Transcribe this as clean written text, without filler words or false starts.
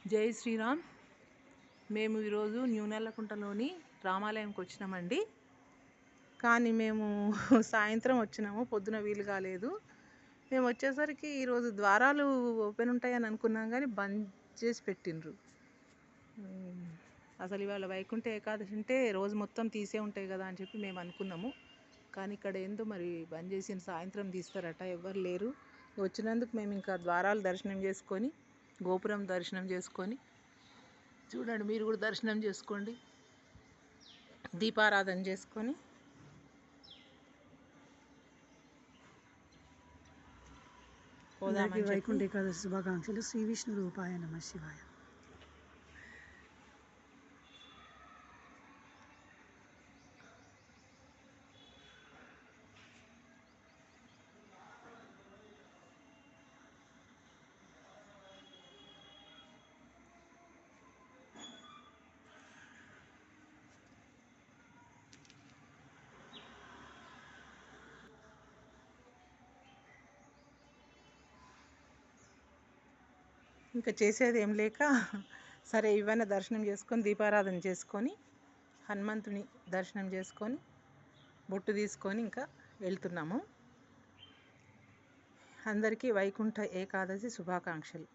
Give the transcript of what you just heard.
జై శ్రీరామ్. మేము ఈరోజు న్యూ నెల్లకుంటలోని రామాలయంకి వచ్చినామండి. కానీ మేము సాయంత్రం వచ్చినాము, పొద్దున వీలు కాలేదు. మేము వచ్చేసరికి ఈరోజు ద్వారాలు ఓపెన్ ఉంటాయని అనుకున్నాం, కానీ బంద్ చేసి పెట్టిండ్రు. అసలు ఇవాళ వైకుంఠ ఏకాదశి అంటే రోజు మొత్తం తీసే ఉంటాయి కదా అని చెప్పి మేము అనుకున్నాము. కానీ ఇక్కడ ఏందో మరి బంద్ చేసిన, సాయంత్రం తీస్తారట, ఎవ్వరు లేరు. వచ్చినందుకు మేము ఇంకా ద్వారాలు దర్శనం చేసుకొని, గోపురం దర్శనం చేసుకొని, చూడండి మీరు కూడా దర్శనం చేసుకోండి, దీపారాధన చేసుకొని అందరికీ వైకుంఠ ఏకాదశి శుభాకాంక్షలు. శ్రీ విష్ణు రూపాయ నమః శివాయ. ఇంకా చేసేది ఏం లేక సరే ఇవన్నీ దర్శనం చేసుకొని, దీపారాధన చేసుకొని, హనుమంతుని దర్శనం చేసుకొని, బొట్టు తీసుకొని ఇంకా వెళ్తున్నాము. అందరికీ వైకుంఠ ఏకాదశి శుభాకాంక్షలు.